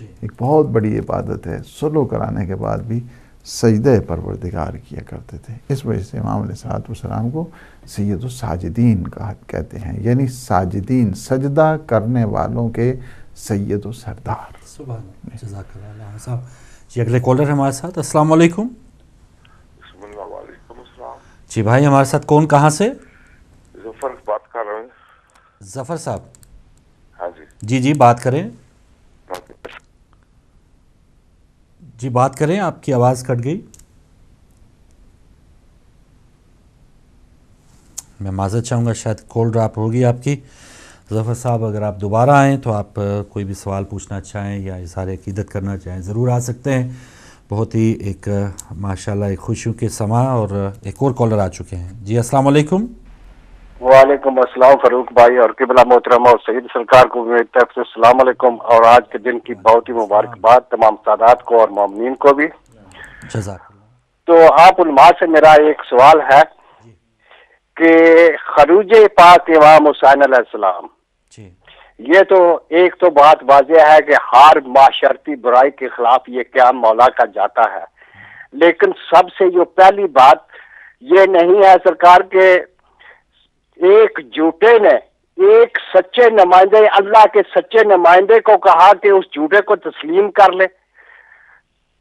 ایک بہت بڑی عبادت ہے. سلو کرانے کے بعد بھی سجدہ پروردگار کیا کرتے تھے. اس وجہ سے امام علیہ السلام کو سید الساجدین کہتے ہیں، یعنی ساجدین، سجدہ کرنے والوں کے سید و سردار. سبحان اللہ، جزاک اللہ صاحب. جی اگلے کالر ہے ہمارے ساتھ. السلام علیکم. وعلیکم السلام. جی بھائی ہمارے ساتھ کون، کہاں سے؟ ظفر بات کر رہے ہیں. ظفر صاحب. ہاں جی. جی جی بات کریں. جی بات کریں، آپ کی آواز کٹ گئی. میں معذرت چاہوں گا، شاید کال ڈراپ ہوگی آپ کی. ظفر صاحب اگر آپ دوبارہ آئیں تو آپ کوئی بھی سوال پوچھنا چاہیں یا اظہار عقیدت کرنا چاہیں ضرور آ سکتے ہیں. بہت ہی ایک ماشاءاللہ ایک خوشیوں کے سما، اور ایک اور کالر آ چکے ہیں. جی السلام علیکم. وعلیکم السلام فاروق بھائی اور قبلہ محترمہ اور سید سرکار کو میری طرف سے السلام علیکم، اور آج کے دن کی بہت ہی مبارکباد تمام سادات کو اور مومنین کو بھی. جزاک اللہ. تو آپ علماء سے میرا ایک سوال ہے کہ خروج پاک امام حسین علیہ السلام، جی یہ تو ایک تو بات واضح ہے کہ ہر معاشرتی برائی کے خلاف یہ قیام مولا کا جاتا ہے، لیکن سب سے جو پہلی بات یہ نہیں ہے سرکار کے ایک جھوٹے نے ایک سچے نمائندے، اللہ کے سچے نمائندے کو کہا کہ اس جھوٹے کو تسلیم کر لے،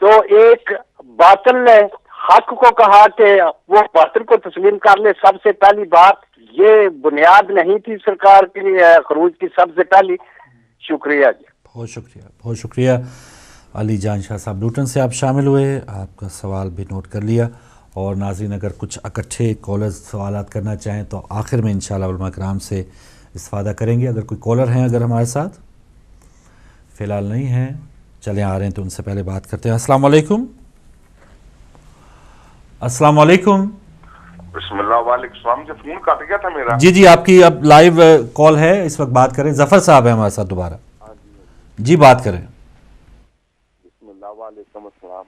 تو ایک باطل نے حق کو کہا کہ وہ باطل کو تسلیم کر لے. سب سے پہلی بات یہ بنیاد نہیں تھی سرکار کی خروج کی سب سے پہلی. شکریہ جی. بہت شکریہ، بہت شکریہ. علی جان شاہ صاحب لوٹن سے آپ شامل ہوئے، آپ کا سوال بھی نوٹ کر لیا. اور ناظرین اگر کچھ اکٹھے کالرز سوالات کرنا چاہیں تو آخر میں انشاءاللہ علماء کرام سے استفادہ کریں گے. اگر کوئی کالر ہیں اگر ہمارے ساتھ، فی الحال نہیں ہیں، چلیں آ رہے ہیں تو ان سے پہلے بات کرتے ہیں. السلام علیکم. السلام علیکم. بسم اللہ. وعلیکم السلام. جو فون کٹ گیا تھا میرا. جی جی آپ کی اب لائیو کال ہے، اس وقت بات کریں. ظفر صاحب ہیں ہمارے ساتھ دوبارہ. جی بات کریں. بسم اللہ. وعلیکم السلام.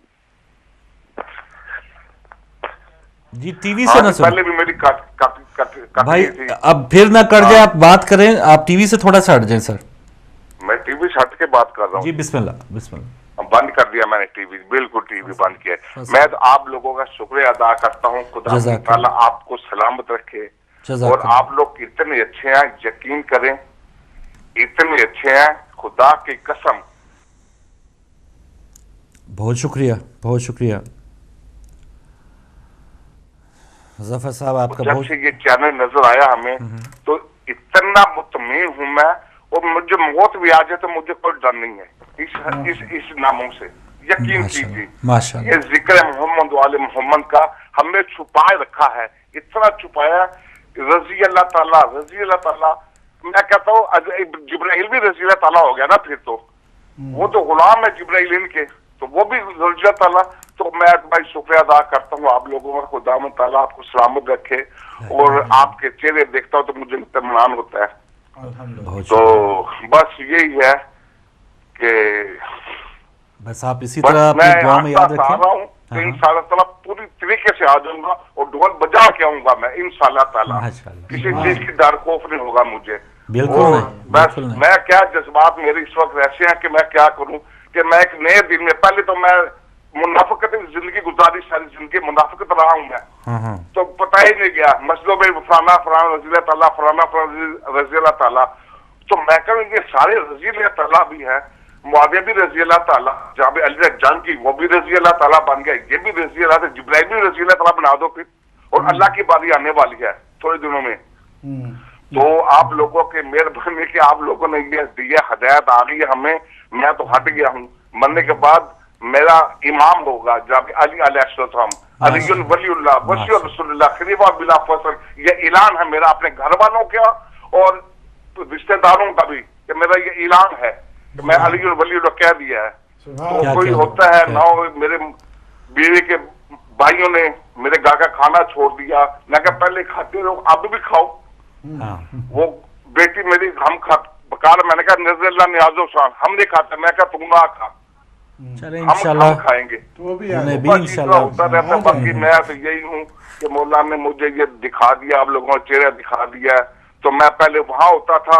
جی ٹی وی سے نہ سنیں پہلے بھی میری کٹ بھائی، گئی تھی. اب پھر نہ کٹ جائے، آپ بات کریں. آپ ٹی وی سے تھوڑا سا ہٹ جائیں سر. میں ٹی وی سے ہٹ کے بات کر رہا جی ہوں. بسم اللہ بسم اللہ. بند کر دیا میں نے ٹی وی، بالکل ٹی وی بند کیا. میں تو آپ لوگوں کا شکریہ ادا کرتا ہوں. خدا تعالیٰ آپ کو سلامت رکھے. اور آپ لوگ اتنے اچھے ہیں، یقین کریں اتنے اچھے ہیں، خدا کی قسم. بہت شکریہ، بہت شکریہ ظفر صاحب آپ کا. جب سے یہ چینل نظر آیا ہمیں تو اتنا مطمئن ہوں میں، اور مجھے موت بھی آ جائے تو مجھے کوئی ڈر نہیں ہے اس ناموں سے. یقین کیجیے یہ ذکر محمد وال محمد کا ہم نے چھپائے رکھا ہے، اتنا چھپایا. رضی اللہ تعالیٰ، رضی اللہ تعالیٰ. میں کہتا ہوں جبرائیل بھی رضی اللہ تعالیٰ ہو گیا نا پھر تو. وہ تو غلام ہے جبرائیل ان کے، تو وہ بھی رضی اللہ تعالیٰ. تو میں بھائی شکریہ ادا کرتا ہوں آپ لوگوں کا. خدا تعالیٰ آپ کو سلامت رکھے، اور آپ کے چہرے دیکھتا ہوں تو مجھے اطمینان ہوتا ہے. تو بس یہی ہے کہ بس آپ اسی طرح اپنی دعا میں یاد رکھیں. رہا ہوں کہ انشاءاللہ تعالیٰ پوری طریقے سے آ جاؤں گا اور ڈھول بجا کے آؤں گا میں انشاءاللہ تعالیٰ. کسی چیز کی ڈر خوف نہیں ہوگا مجھے. بالکل بس میں کیا جذبات میرے اس وقت ایسے ہیں کہ میں کیا کروں کہ میں ایک نئے دن میں، پہلے تو میں منافقت زندگی گزاری، ساری زندگی منافقت رہا ہوں میں، تو پتہ ہی نہیں گیا مسجدوں میں فلانا فلانا رضی اللہ تعالیٰ، فلانا فلانا رضی اللہ تعالیٰ. تو میں کہوں یہ سارے رضی اللہ تعالیٰ بھی ہیں. معاویہ بھی رضی اللہ تعالیٰ، جہاں پہ علی جنگ کی وہ بھی رضی اللہ تعالیٰ بن گئے، یہ بھی رضی اللہ تعالیٰ، جبرائیل بھی رضی اللہ تعالیٰ بنا دو پھر. اور اللہ کی باری آنے والی ہے تھوڑے دنوں میں. تو آپ لوگوں کے مہربانی کہ آپ لوگوں نے یہ دیا، ہدایت آ گئی ہے ہمیں. میں تو ہٹ گیا ہوں، مرنے کے بعد میرا امام ہوگا جہاں پہ علی علیہ السلام، علی ولی اللہ وسیع رسول اللہ خلیفہ بلا فصل. یہ اعلان ہے میرا اپنے گھر والوں کا اور رشتہ داروں کا بھی، کہ میرا یہ اعلان ہے کہ میں علی ولی اللہ کہہ دیا ہے. تو کوئی ہوتا ہے نہ میرے بیوی کے بھائیوں نے میرے گھر کا کھانا چھوڑ دیا. میں کہ پہلے کھاتے رہو، اب بھی کھاؤ. وہ بیٹی میری ہم بکال، میں نے کہا نظر اللہ نیاز حسین ہم نہیں کھاتے. میں کہا تم نہ کھا، ہم کھائیں گے. ہوتا رہتا. باقی میں تو یہی ہوں کہ مولا نے مجھے یہ دکھا دیا، آپ لوگوں کو چہرہ دکھا دیا. تو میں پہلے وہاں ہوتا تھا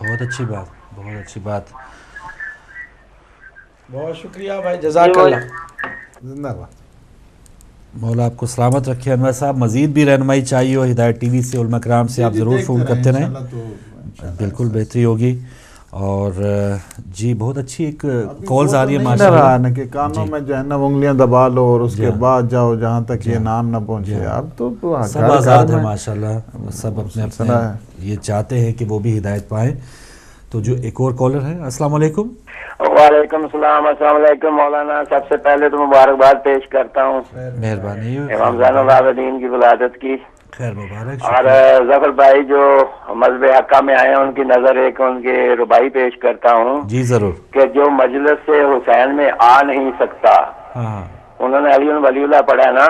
بہت اچھی بات، بہت اچھی بات. بہت شکریہ بھائی، جزاک اللہ. زندہ باد. مولا آپ کو سلامت رکھے. انور صاحب مزید بھی رہنمائی چاہیے ہو ہدایت ٹی وی سے، علماء کرام سے آپ ضرور فون کرتے رہیں، بالکل بہتری ہوگی. اور جی بہت اچھی ایک کالز آ رہی ہے ماشاء اللہ کہ کانوں میں جو ہے نا انگلیاں دبا لو اور اس کے بعد جاؤ جہاں تک یہ نام نہ پہنچے. اب تو سب آزاد ہیں ماشاء اللہ، سب اپنے اپنے یہ چاہتے ہیں کہ وہ بھی ہدایت پائیں. تو جو ایک اور کالر ہے. السلام علیکم. وعلیکم السلام. السلام علیکم مولانا. سب سے پہلے تو مبارکباد پیش کرتا ہوں، مہربانی، امام زین العابدین کی ولادت کی. خیر مبارک. اور ظفر بھائی جو مذہب حقہ میں آئے ہیں ان کی نظر ایک ان کے ربائی پیش کرتا ہوں. جی ضرور. کہ جو مجلس سے حسین میں آ نہیں سکتا، انہوں نے علی ولی اللہ پڑھا ہے نا،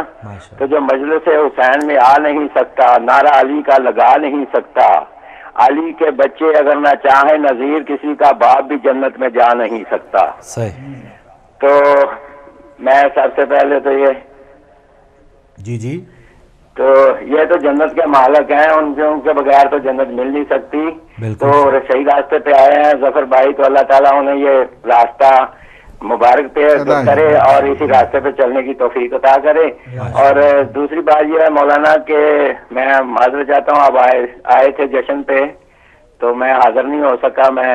تو جو مجلس سے حسین میں آ نہیں سکتا، نعرہ علی کا لگا نہیں سکتا، علی کے بچے اگر نہ چاہیں نذیر کسی کا باپ بھی جنت میں جا نہیں سکتا. صحیح. تو میں سب سے پہلے تو یہ جی تو یہ تو جنت کے مالک ہیں، ان کے بغیر تو جنت مل نہیں سکتی. تو صحیح راستے پہ آئے ہیں ظفر بھائی، تو اللہ تعالیٰ انہیں یہ راستہ مبارک پہ کرے اور اسی راستے پہ چلنے کی توفیق عطا کرے. اور دوسری بات یہ ہے مولانا کہ میں معذرت چاہتا ہوں، آپ آئے تھے جشن پہ تو میں حاضر نہیں ہو سکا، میں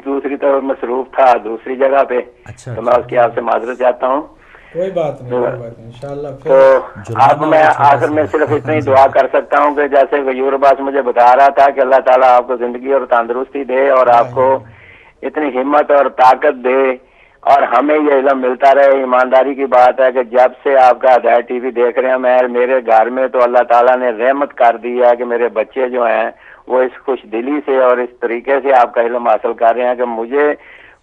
دوسری طرف مصروف تھا دوسری جگہ پہ، تو میں اس کی آپ سے معذرت چاہتا ہوں. کوئی بات نہیں انشاءاللہ. تو اب میں آخر میں صرف اتنی دعا کر سکتا ہوں کہ جیسے غیور عباس مجھے بتا رہا تھا کہ اللہ تعالیٰ آپ کو زندگی اور تندرستی دے اور آپ کو اتنی ہمت اور طاقت دے اور ہمیں یہ علم ملتا رہے. ایمانداری کی بات ہے کہ جب سے آپ کا ہدایت ٹی وی دیکھ رہے ہیں میرے گھر میں تو اللہ تعالیٰ نے رحمت کر دی ہے کہ میرے بچے جو ہیں وہ اس خوش دلی سے اور اس طریقے سے آپ کا علم حاصل کر رہے ہیں کہ مجھے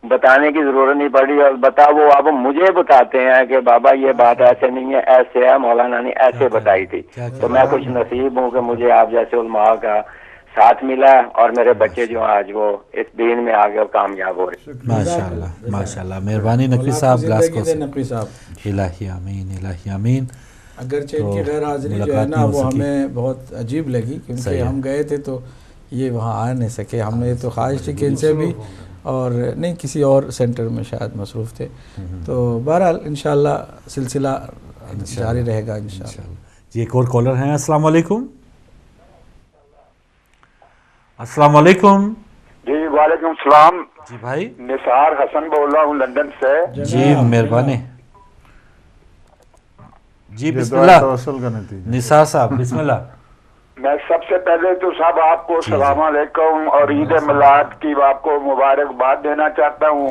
بتانے کی ضرورت نہیں پڑی. اور وہ آپ مجھے بتاتے ہیں کہ بابا یہ بات ایسے نہیں ہے، ایسے ہے، مولانا نے ایسے بتائی تھی. تو میں خوش نصیب ہوں کہ مجھے آپ جیسے علماء کا ساتھ ملا اور میرے بچے جو آج وہ اس دین میں آگے کامیاب ہو رہے. ماشاءاللہ ماشاءاللہ. مہربانی نقوی صاحب. گلاسکو سے الہی آمین، الہی آمین. اگرچہ ان کی غیر حاضری جو ہے نا وہ ہمیں بہت عجیب لگی کیونکہ ہم گئے تھے تو یہ وہاں آ نہیں سکے. ہم نے تو خواہش تھی کہ ان سے بھی، اور نہیں کسی اور سینٹر میں شاید مصروف تھے. تو بہرحال انشاءاللہ سلسلہ جاری رہے گا انشاءاللہ. جی ایک اور کالر ہیں. السلام علیکم. السلام علیکم. جی وعلیکم السلام. جی بھائی نثار حسن بول رہا ہوں لندن سے. جی مہربانی. جی بسم اللہ نثار صاحب بسم اللہ. میں سب سے پہلے تو صاحب آپ کو السلام علیکم اور عید میلاد کی آپ کو مبارکباد دینا چاہتا ہوں.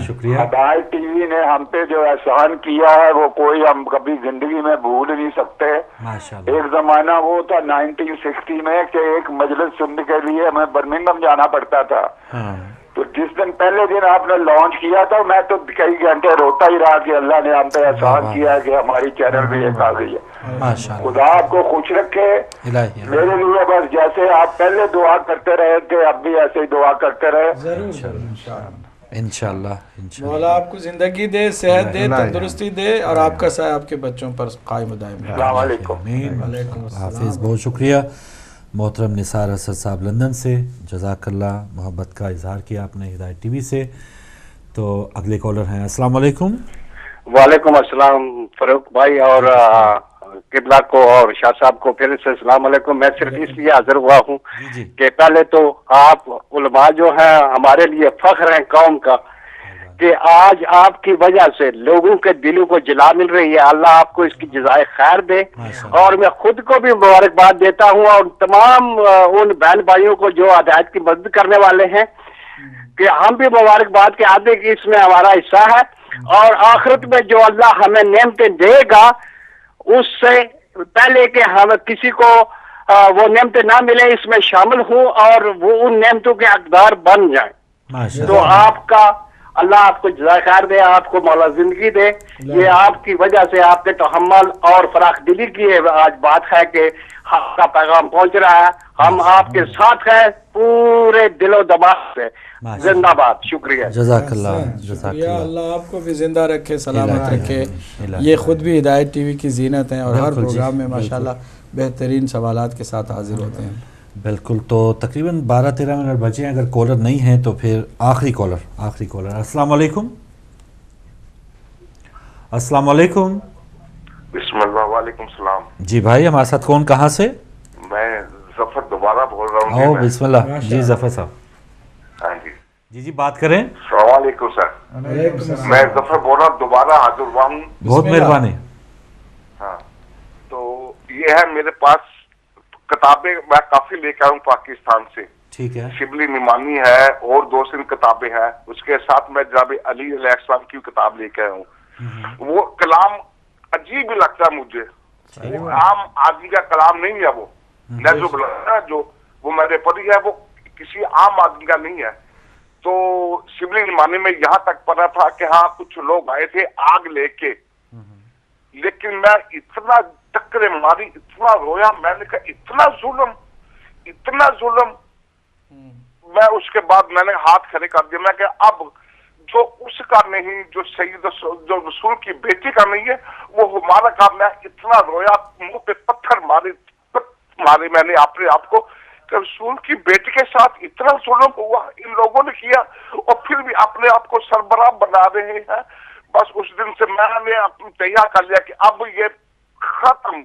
شکریہ. ہدایت ٹی وی نے ہم پہ جو احسان کیا ہے وہ کوئی ہم کبھی زندگی میں بھول نہیں سکتے. ایک زمانہ وہ تھا 1960 میں کہ ایک مجلس سننے کے لیے ہمیں برمنگھم جانا پڑتا تھا. تو جس دن پہلے دن آپ نے لانچ کیا تھا میں تو کئی گھنٹے روتا ہی رہا کہ اللہ نے ہم پہ احسان کیا ہے کہ ہماری چینل میں ایک آ گئی ہے. خدا آپ کو خوش رکھے. میرے لیے بس جیسے آپ پہلے دعا کرتے رہے تھے اب بھی ایسے ہی دعا کرتے رہے انشاءاللہ. مولا آپ کو زندگی دے، صحت دے، تندرستی دے اور آپ کا سایہ آپ کے بچوں پر قائم دائم. السلام علیکم. حافظ. بہت شکریہ محترم نثار حسن صاحب لندن سے. جزاک اللہ. محبت کا اظہار کیا آپ نے ہدایت ٹی وی سے. تو اگلے کالر ہیں. السلام علیکم. وعلیکم السلام فاروق بھائی اور قبلہ کو اور شاہ صاحب کو پھر سے السلام علیکم. میں صرف اس لیے حاضر ہوا ہوں کہ پہلے تو آپ علماء جو ہیں ہمارے لیے فخر ہیں قوم کا کہ آج آپ کی وجہ سے لوگوں کے دلوں کو جلا مل رہی ہے. اللہ آپ کو اس کی جزائے خیر دے. اور میں خود کو بھی مبارکباد دیتا ہوں اور تمام ان بہن بھائیوں کو جو ہدایت کی مدد کرنے والے ہیں کہ ہم بھی مبارکباد کے آتے کہ اس میں ہمارا حصہ ہے. اور آخرت میں جو اللہ ہمیں نعمتیں دے گا اس سے پہلے کہ ہم کسی کو وہ نعمتیں نہ ملے اس میں شامل ہوں اور وہ ان نعمتوں کے حقدار بن جائیں. تو آپ کا اللہ آپ کو جزائے خیر دے، آپ کو مولا زندگی دے. یہ آپ کی وجہ سے آپ کے تحمل اور فراخ دلی کی آج بات ہے کہ حق کا پیغام پہنچ رہا ہے. ہم آپ کے ساتھ ہیں پورے دل و دماغ سے. زندہ باد. شکریہ. جزاک اللہ. شکریہ. اللہ آپ کو بھی زندہ رکھے، سلامت رکھے. یہ خود بھی ہدایت ٹی وی کی زینت ہیں اور ہر پروگرام میں ماشاءاللہ بہترین سوالات کے ساتھ حاضر ہوتے ہیں. بالکل. تو تقریباً 12-13 منٹ بچے ہیں. اگر کالر نہیں ہیں تو پھر آخری کالر. السلام علیکم. السلام علیکم. بسم اللہ. وعلیکم السلام. جی بھائی, ہمارے ساتھ کون, کہاں سے؟ میں ظفر دوبارہ بول رہا ہوں. بسم اللہ. جی ظفر صاحب. ہاں جی جی بات کریں. السلام علیکم سر. میں ظفر بول رہا ہوں, دوبارہ حاضر ہوا ہوں. بہت مہربانی. ہاں, تو یہ ہے میرے پاس کتابیں, میں کافی لے کے آیا ہوں پاکستان سے. ٹھیک ہے. شبلی نعمانی ہے اور 2-3 کتابیں ہیں. اس کے ساتھ میں جناب علی علیہ السلام کی کتاب لے کے آیا ہوں. وہ کلام عجیب ہی لگتا ہے مجھے. وہ عام آدمی کا کلام نہیں ہے. وہ میں جو بولا جو وہ میں نے پڑھی ہے وہ کسی عام آدمی کا نہیں ہے. تو شبلی نعمانی میں یہاں تک پڑھا تھا کہ ہاں کچھ لوگ آئے تھے آگ لے کے, لیکن میں اتنا ٹکرے ماری, اتنا رویا. میں نے کہا اتنا ظلم. میں اس کے بعد میں نے ہاتھ کھڑے کر دیا. میں کہا اب جو اس کا نہیں, جو سید جو رسول کی بیٹی کا نہیں ہے, وہ ہمارا کام. میں اتنا رویا, منہ پہ پتھر مارے میں نے اپنے آپ کو, کہ رسول کی بیٹی کے ساتھ اتنا ظلم ہوا ان لوگوں نے کیا, اور پھر بھی اپنے آپ کو سربراہ بنا رہے ہیں. بس اس دن سے میں نے اپنی تیار کر لیا کہ اب یہ ختم.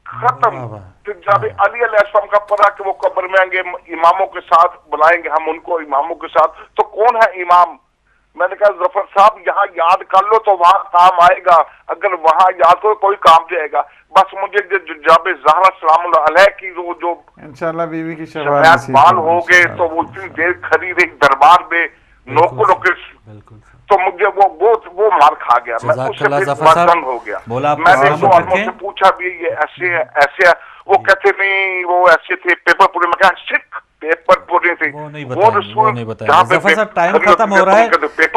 پھر جب علی علیہ السلام کا پڑھا کہ وہ قبر میں آئیں گے, اماموں کے ساتھ بلائیں گے ہم ان کو, اماموں کے ساتھ. تو کون ہے امام؟ میں نے کہا ظفر صاحب یہاں یاد کر لو تو وہاں کام آئے گا, اگر وہاں یاد کرو کوئی کام جائے گا. بس مجھے جب زہرا سلام اللہ علیہ کی جو انشاءاللہ بیوی کی شفاعت بال ہو گئے تو وہ اتنی دیر کھڑی رہی دربار میں نوکر تو مجھے وہ مار کھا گیا. میں اس سے تنگ ہو گیا. میں نے سے پوچھا بھی یہ ایسے وہ کہتے نہیں وہ ایسے تھے پیپر پورے. میں کہا سکھ پیپر پورے تھے, وہ نہیں بتایا. ظفر صاحب ٹائم ختم ہو رہا ہے.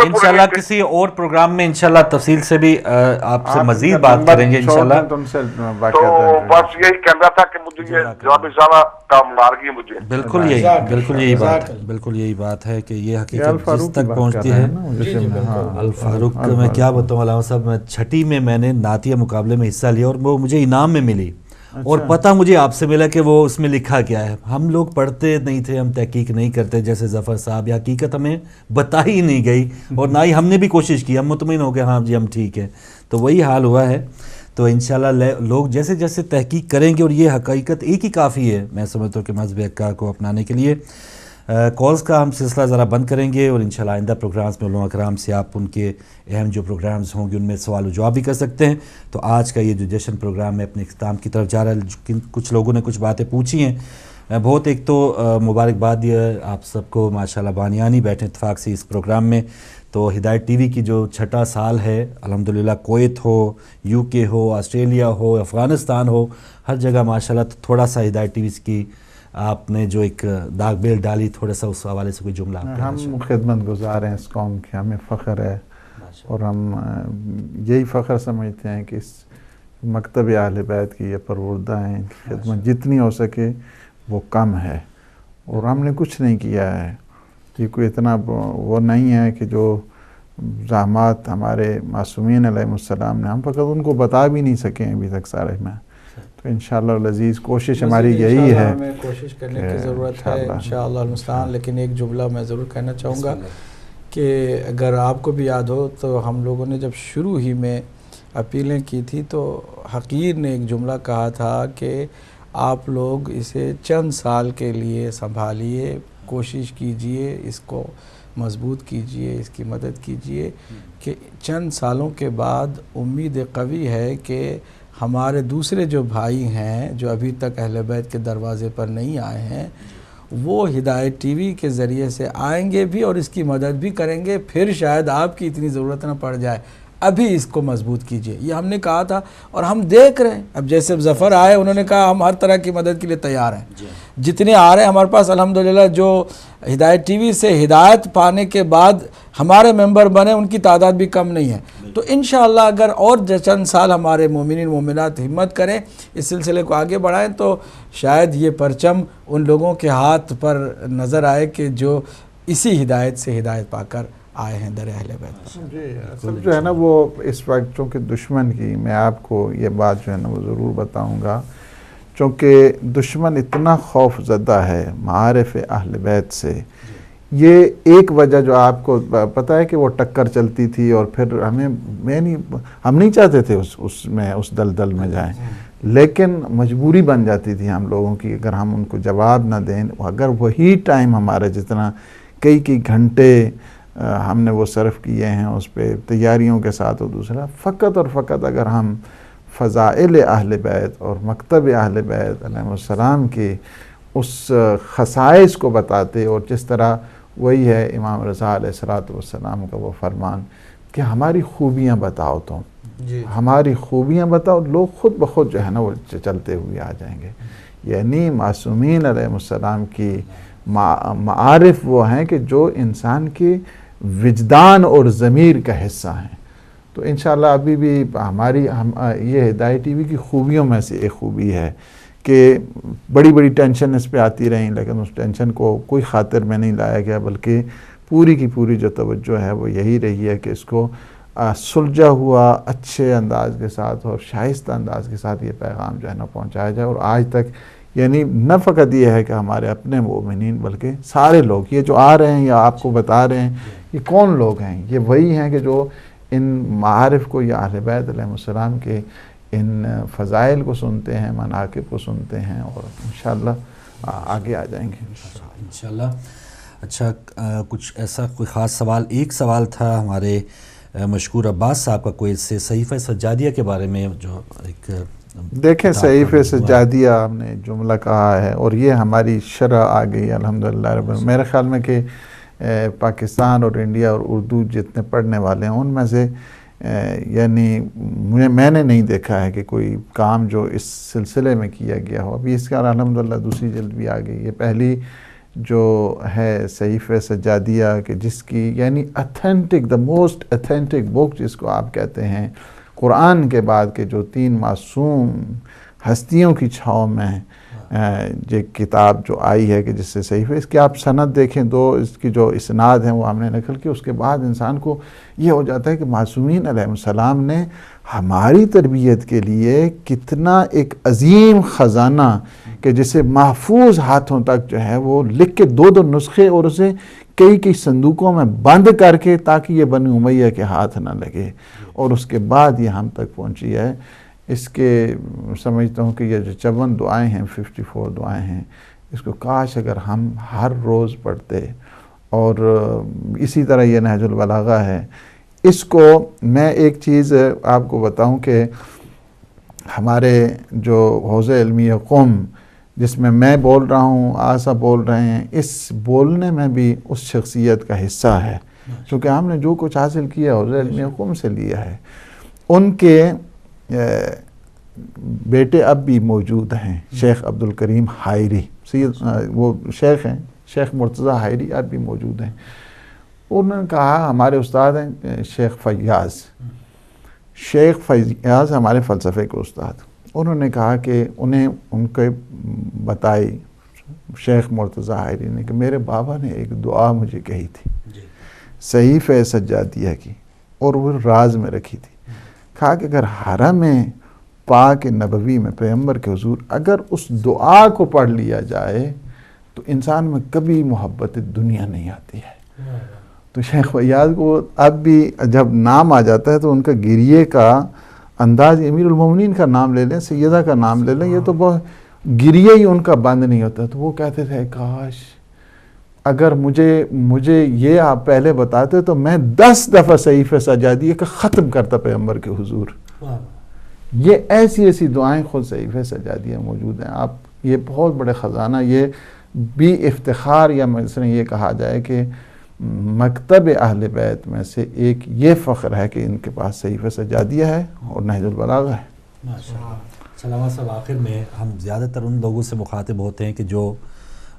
انشاءاللہ کسی اور پروگرام میں انشاءاللہ تفصیل سے بھی آپ سے مزید بات کریں گے انشاءاللہ. تو بس یہی کہنا تھا کہ مجھے یہ جواب زیادہ کام مار گئی مجھے. بالکل یہی بات ہے کہ یہ حقیقت جس تک پہنچتی ہے. الفاروق میں کیا بتاؤں علامہ صاحب, میں 6ٹی میں میں نے نعتیہ مقابلے میں حصہ لیا اور وہ مجھے انعام میں ملی. اور پتہ مجھے آپ سے ملا کہ وہ اس میں لکھا کیا ہے. ہم لوگ پڑھتے نہیں تھے, ہم تحقیق نہیں کرتے جیسے ظفر صاحب, یا حقیقت ہمیں بتائی نہیں گئی اور نہ ہی ہم نے بھی کوشش کی. ہم مطمئن ہو گئے ہاں جی ہم ٹھیک ہے. تو وہی حال ہوا ہے. تو انشاءاللہ لوگ جیسے جیسے تحقیق کریں گے, اور یہ حقیقت ایک ہی کافی ہے میں سمجھتا ہوں کہ مذہب حقہ کو اپنانے کے لیے. کالز کا ہم سلسلہ ذرا بند کریں گے, اور انشاءاللہ آئندہ پروگرامز میں علماء کرام سے آپ ان کے اہم جو پروگرامز ہوں گے ان میں سوال و جواب بھی کر سکتے ہیں. تو آج کا یہ جو جشن پروگرام ہے اپنے اختتام کی طرف جا رہا ہے. کچھ لوگوں نے کچھ باتیں پوچھی ہیں, بہت ایک تو مبارکباد آپ سب کو ماشاءاللہ بانیانی بیٹھے اتفاق سے اس پروگرام میں. تو ہدایت ٹی وی کی جو 6ٹا سال ہے الحمدللہ, کویت ہو, یو کے ہو, آسٹریلیا ہو, افغانستان ہو, ہر جگہ ماشاءاللہ. تو تھوڑا سا ہدایت ٹی وی کی آپ نے جو ایک داغ بیل ڈالی, تھوڑا سا اس حوالے سے کوئی جملہ. ہم خدمت گزار ہیں اس قوم کے, ہمیں فخر ہے, اور ہم یہی فخر سمجھتے ہیں کہ اس مکتب اہل بیت کی یہ پروردہ ہیں, ان کی خدمت جتنی ہو سکے وہ کم ہے. اور ہم نے کچھ نہیں کیا ہے, یہ کوئی اتنا وہ نہیں ہے کہ جو زحمات ہمارے معصومین علیہ السلام نے, ہم فقط ان کو بتا بھی نہیں سکیں ابھی تک سارے میں. تو انشاءاللہ العزیز کوشش ہماری یہی ہے, ہمیں کوشش کرنے کی ضرورت ہے انشاءاللہ المستعان. لیکن ایک جملہ میں ضرور کہنا چاہوں گا کہ اگر آپ کو بھی یاد ہو تو ہم لوگوں نے جب شروع ہی میں اپیلیں کی تھی تو حقیر نے ایک جملہ کہا تھا کہ آپ لوگ اسے چند سال کے لیے سنبھالیے, کوشش کیجئے, اس کو مضبوط کیجئے, اس کی مدد کیجئے کہ چند سالوں کے بعد امید قوی ہے کہ ہمارے دوسرے جو بھائی ہیں جو ابھی تک اہل بیت کے دروازے پر نہیں آئے ہیں وہ ہدایت ٹی وی کے ذریعے سے آئیں گے بھی اور اس کی مدد بھی کریں گے. پھر شاید آپ کی اتنی ضرورت نہ پڑ جائے. ابھی اس کو مضبوط کیجئے, یہ ہم نے کہا تھا اور ہم دیکھ رہے ہیں. اب جیسے ظفر آئے, انہوں نے کہا ہم ہر طرح کی مدد کے لیے تیار ہیں. جتنے آ رہے ہیں ہمارے پاس الحمدللہ, جو ہدایت ٹی وی سے ہدایت پانے کے بعد ہمارے ممبر بنے ان کی تعداد بھی کم نہیں ہے. تو انشاءاللہ اگر اور چند سال ہمارے مومنین مومنات ہمت کریں, اس سلسلے کو آگے بڑھائیں, تو شاید یہ پرچم ان لوگوں کے ہاتھ پر نظر آئے کہ جو اسی ہدایت سے ہدایت پا کر آئے ہیں در اہل بیت. جی اصل جو ہے نا وہ اس وقت چونکہ دشمن کی, میں آپ کو یہ بات جو ہے نا وہ ضرور بتاؤں گا, چونکہ دشمن اتنا خوف زدہ ہے معارف اہل بیت سے. یہ ایک وجہ جو آپ کو پتہ ہے کہ وہ ٹکر چلتی تھی اور پھر ہم نہیں چاہتے تھے اس دلدل میں جائیں، لیکن مجبوری بن جاتی تھی ہم لوگوں کی اگر ہم ان کو جواب نہ دیں. اگر وہی ٹائم ہمارا جتنا کئی گھنٹے ہم نے وہ صرف کیے ہیں اس پہ تیاریوں کے ساتھ، اور دوسرا فقط اور فقط اگر ہم فضائل اہل بیت اور مکتب اہل بیت علیہ السلام کی اس خصائص کو بتاتے، اور جس طرح وہی ہے امام رضا علیہ السلام کا وہ فرمان کہ ہماری خوبیاں بتاؤ، تم ہماری خوبیاں بتاؤ، لوگ خود بخود جو ہے نا وہ چلتے ہوئے آ جائیں گے. یعنی معصومین علیہ السلام کی معارف وہ ہیں کہ جو انسان کی وجدان اور ضمیر کا حصہ ہیں. تو انشاءاللہ ابھی بھی ہماری یہ ہدایت ٹی وی کی خوبیوں میں سے ایک خوبی ہے کہ بڑی ٹینشن اس پہ آتی رہیں، لیکن اس ٹینشن کو کوئی خاطر میں نہیں لایا گیا، بلکہ پوری کی پوری جو توجہ ہے وہ یہی رہی ہے کہ اس کو سلجھا ہوا اچھے انداز کے ساتھ اور شائستہ انداز کے ساتھ یہ پیغام جو ہے نا پہنچایا جائے. اور آج تک یعنی نہ فقط یہ ہے کہ ہمارے اپنے مومنین بلکہ سارے لوگ یہ جو آ رہے ہیں یا آپ کو بتا رہے ہیں، یہ کون لوگ ہیں؟ یہ وہی ہیں کہ جو ان معارف کو یا اہل بیت علیہ السلام کے ان فضائل کو سنتے ہیں، مناقب کو سنتے ہیں، اور انشاءاللہ آگے آ جائیں گے انشاءاللہ. اچھا، کچھ ایسا کوئی خاص سوال؟ ایک سوال تھا ہمارے مشکور عباس صاحب کا کوئی سے صحیفہ سجادیہ کے بارے میں، جو ایک دیکھیں صحیفہ سجادیہ ہم نے جملہ کہا ہے اور یہ ہماری شرح آ گئی الحمدللہ رب. میرے خیال میں کہ پاکستان اور انڈیا اور اردو جتنے پڑھنے والے ہیں ان میں سے یعنی میں نے نہیں دیکھا ہے کہ کوئی کام جو اس سلسلے میں کیا گیا ہو. ابھی اس کا الحمدللہ دوسری جلد بھی آ گئی. یہ پہلی جو ہے صحیفہ سجادیہ کہ جس کی یعنی اتھینٹک، دا موسٹ اتھینٹک بک جس کو آپ کہتے ہیں، قرآن کے بعد کے جو 3 معصوم ہستیوں کی چھاؤں میں یہ کتاب جو آئی ہے کہ جس سے صحیفہ، اس کی آپ سند دیکھیں، 2 اس کی جو اسناد ہیں وہ ہم نے نقل کی. اس کے بعد انسان کو یہ ہو جاتا ہے کہ معصومین علیہ السلام نے ہماری تربیت کے لیے کتنا ایک عظیم خزانہ کہ جسے محفوظ ہاتھوں تک جو ہے وہ لکھ کے 2 نسخے اور اسے کئی صندوقوں میں بند کر کے تاکہ یہ بنی امیہ کے ہاتھ نہ لگے، اور اس کے بعد یہ ہم تک پہنچی ہے. اس کے سمجھتا ہوں کہ یہ جو 54 دعائیں ہیں، 54 دعائیں ہیں، اس کو کاش اگر ہم ہر روز پڑھتے. اور اسی طرح یہ نہج البلاغہ ہے. اس کو میں ایک چیز آپ کو بتاؤں کہ ہمارے جو حوزہ علمیہ قم جس میں بول رہا ہوں، آسا بول رہے ہیں، اس بولنے میں بھی اس شخصیت کا حصہ ہے، کیونکہ ہم نے جو کچھ حاصل کیا حوزہ علمیہ قم سے لیا ہے. ان کے بیٹے اب بھی موجود ہیں، شیخ عبدالکریم حائری، وہ شیخ ہیں، شیخ مرتضیٰ حائری اب بھی موجود ہیں. انہوں نے کہا، ہمارے استاد ہیں شیخ فیاض ہمارے فلسفے کے استاد، انہوں نے کہا کہ ان کے بتائی شیخ مرتضیٰ حائری نے کہ میرے بابا نے ایک دعا مجھے کہی تھی صحیفہ سجادیہ کی، اور وہ راز میں رکھی تھی. کہا کہ اگر حرم پاک نبوی میں پیغمبر کے حضور اگر اس دعا کو پڑھ لیا جائے تو انسان میں کبھی محبت دنیا نہیں آتی ہے. تو شیخ فیاض کو اب بھی جب نام آ جاتا ہے تو ان کا گریے کا انداز، امیر المومنین کا نام لے لیں، سیدہ کا نام لے لیں، یہ تو بہت گریے ہی ان کا بند نہیں ہوتا. تو وہ کہتے تھے کاش اگر مجھے یہ آپ پہلے بتاتے تو میں 10 دفعہ صحیفہ سجادیہ کا ختم کرتا پیغمبر کے حضور. یہ ایسی دعائیں خود صحیفہ سجادیہ موجود ہیں. آپ یہ بہت بڑے خزانہ، یہ بھی افتخار یا مثلا یہ کہا جائے کہ مکتب اہل بیت میں سے ایک یہ فخر ہے کہ ان کے پاس صحیفہ سجادیہ ہے اور نہج البلاغہ ہے. سلامہ صاحب، آخر میں ہم زیادہ تر ان لوگوں سے مخاطب ہوتے ہیں کہ جو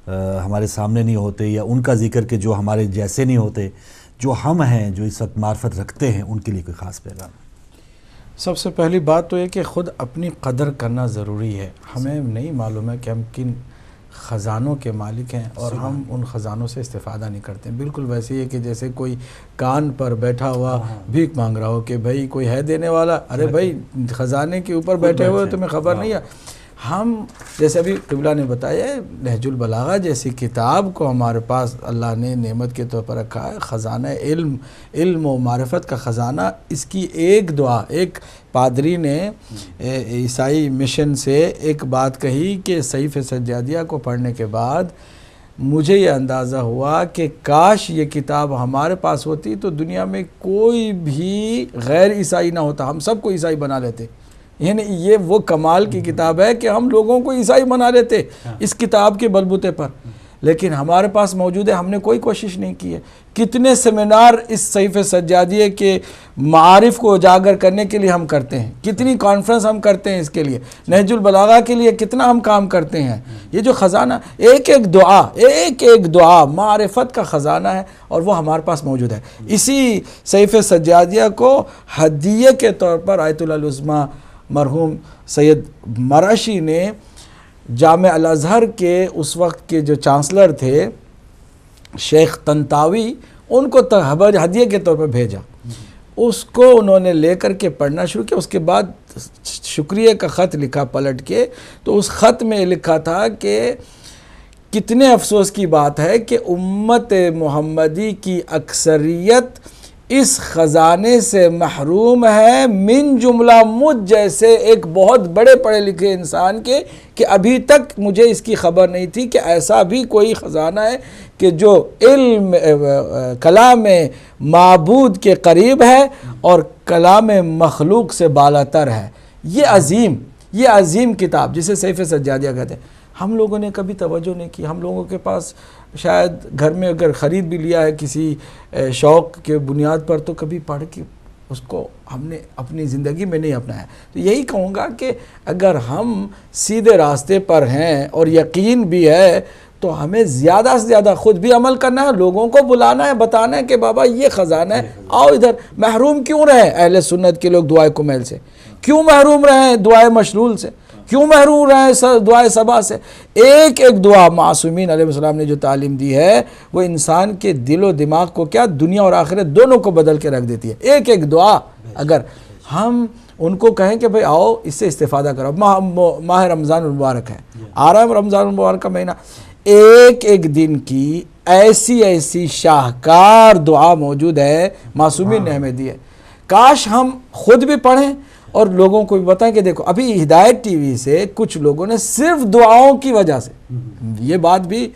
ہمارے سامنے نہیں ہوتے، یا ان کا ذکر کہ جو ہمارے جیسے نہیں ہوتے، جو ہم ہیں، جو اس وقت معرفت رکھتے ہیں، ان کے لیے کوئی خاص پیغام؟ سب سے پہلی بات تو یہ کہ خود اپنی قدر کرنا ضروری ہے. ہمیں نہیں معلوم ہے کہ ہم کن خزانوں کے مالک ہیں اور ہم ان خزانوں سے استفادہ نہیں کرتے ہیں. بالکل ویسے ہی ہے کہ جیسے کوئی کان پر بیٹھا ہوا بھیک مانگ رہا ہو کہ بھائی کوئی ہے دینے والا، ارے بھائی خزانے کے اوپر بیٹھے ہوئے تمہیں خبر نہیں ہے. ہم جیسے ابھی قبلہ نے بتایا نہج البلاغہ جیسی کتاب کو ہمارے پاس اللہ نے نعمت کے طور پر رکھا ہے، خزانہ علم و معرفت کا خزانہ. اس کی ایک دعا، ایک پادری نے عیسائی مشن سے ایک بات کہی کہ صحیفہ سجادیہ کو پڑھنے کے بعد مجھے یہ اندازہ ہوا کہ کاش یہ کتاب ہمارے پاس ہوتی تو دنیا میں کوئی بھی غیر عیسائی نہ ہوتا، ہم سب کو عیسائی بنا لیتے. یعنی یہ وہ کمال کی کتاب ہے کہ ہم لوگوں کو عیسائی بنا لیتے اس کتاب کے بلبوتے پر، لیکن ہمارے پاس موجود ہے، ہم نے کوئی کوشش نہیں کی ہے. کتنے سیمینار اس صحیفہ سجادیہ کے معارف کو اجاگر کرنے کے لیے ہم کرتے ہیں، کتنی کانفرنس ہم کرتے ہیں اس کے لیے، نہج البلاغہ کے لیے کتنا ہم کام کرتے ہیں. یہ جو خزانہ ایک ایک دعا معرفت کا خزانہ ہے اور وہ ہمارے پاس موجود ہے. اسی صحیفہ سجادیہ کو ہدیے کے طور پر آیت اللہ العظمیٰ مرحوم سید مراشی نے جامع الازہر کے اس وقت کے جو چانسلر تھے شیخ طنطاوی، ان کو ہدیے کے طور پر بھیجا. اس کو انہوں نے لے کر کے پڑھنا شروع کیا. اس کے بعد شکریہ کا خط لکھا پلٹ کے، تو اس خط میں لکھا تھا کہ کتنے افسوس کی بات ہے کہ امت محمدی کی اکثریت اس خزانے سے محروم ہے، من جملہ مجھ جیسے ایک بہت بڑے پڑھے لکھے انسان کے، کہ ابھی تک مجھے اس کی خبر نہیں تھی کہ ایسا بھی کوئی خزانہ ہے کہ جو علم کلام معبود کے قریب ہے اور کلام مخلوق سے بالاتر ہے. یہ عظیم کتاب جسے صحیفہ سجادیہ کہتے ہیں، ہم لوگوں نے کبھی توجہ نہیں کی. ہم لوگوں کے پاس شاید گھر میں اگر خرید بھی لیا ہے کسی شوق کے بنیاد پر تو کبھی پڑھ کے اس کو ہم نے اپنی زندگی میں نہیں اپنایا. تو یہی کہوں گا کہ اگر ہم سیدھے راستے پر ہیں اور یقین بھی ہے تو ہمیں زیادہ سے زیادہ خود بھی عمل کرنا ہے، لوگوں کو بلانا ہے، بتانا ہے کہ بابا یہ خزانہ ہے، آؤ ادھر. محروم کیوں رہے اہل سنت کے لوگ دعائے کمیل سے؟ کیوں محروم رہے دعائے مشلول سے؟ کیوں محروم رہے دعائے صبا سے؟ ایک دعا معصومین علیہ السلام نے جو تعلیم دی ہے وہ انسان کے دل و دماغ کو کیا دنیا اور آخرت دونوں کو بدل کے رکھ دیتی ہے. ایک دعا اگر ہم ان کو کہیں کہ بھئی آؤ اس سے استفادہ کرو. ماہ رمضان المبارک ہے، آ رہا ہے رمضان المبارک کا مہینہ، ایک دن کی ایسی شاہکار دعا موجود ہے معصومین نے ہمیں دی ہے. کاش ہم خود بھی پڑھیں اور لوگوں کو بھی بتائیں کہ دیکھو ابھی ہدایت ٹی وی سے کچھ لوگوں نے صرف دعاؤں کی وجہ سے، یہ بات بھی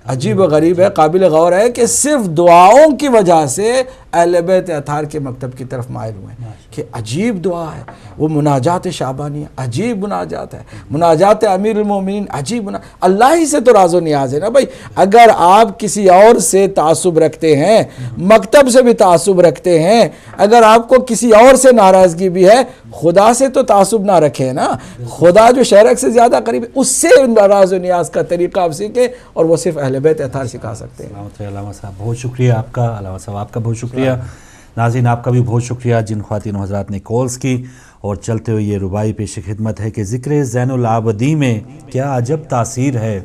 عجیب و غریب ہے، قابل غور ہے کہ صرف دعاؤں کی وجہ سے اہل بیت اطہار کے مکتب کی طرف مائل ہوئے ہیں. کہ عجیب دعا ہے وہ مناجات شعبانی، عجیب مناجات ہے، مناجات امیر المومنین، عجیب اللہ ہی سے تو راز و نیاز ہے نا بھائی. اگر آپ کسی اور سے تعصب رکھتے ہیں، مکتب سے بھی تعصب رکھتے ہیں، اگر آپ کو کسی اور سے ناراضگی بھی ہے، خدا سے تو تعصب نہ رکھے نا. خدا جو شرک سے زیادہ قریب ہے اس سے راز و نیاز کا طریقہ آپ سیکھیں، اور وہ صرف اہل بیت اطہار سکھا سکتے ہیں. علامہ صاحب بہت شکریہ آپ کا، علامہ صاحب آپ کا بہت شکریہ. ناظرین آپ کا بھی بہت شکریہ جن خواتین و حضرات نے کالز کی. اور چلتے ہوئے یہ ربائی پیش خدمت ہے کہ ذکر زین العابدین میں کیا عجب تاثیر ہے،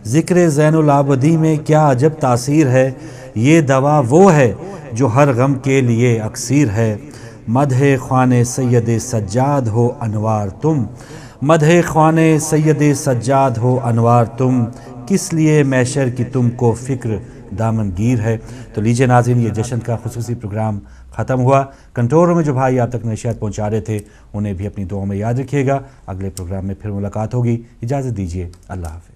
ذکر زین العابدین میں کیا عجب تاثیر ہے، یہ دوا وہ ہے جو ہر غم کے لیے اکسیر ہے. مدح خوان سید سجاد ہو انوار تم، مدح خوان سید سجاد ہو انوار تم، کس لیے محشر کی تم کو فکر دامن گیر ہے. تو لیجئے ناظرین یہ جشن کا خصوصی پروگرام ختم ہوا. کنٹرول روم میں جو بھائی آپ تک نشریات پہنچا رہے تھے انہیں بھی اپنی دعاؤں میں یاد رکھیے گا. اگلے پروگرام میں پھر ملاقات ہوگی. اجازت دیجیے، اللہ حافظ.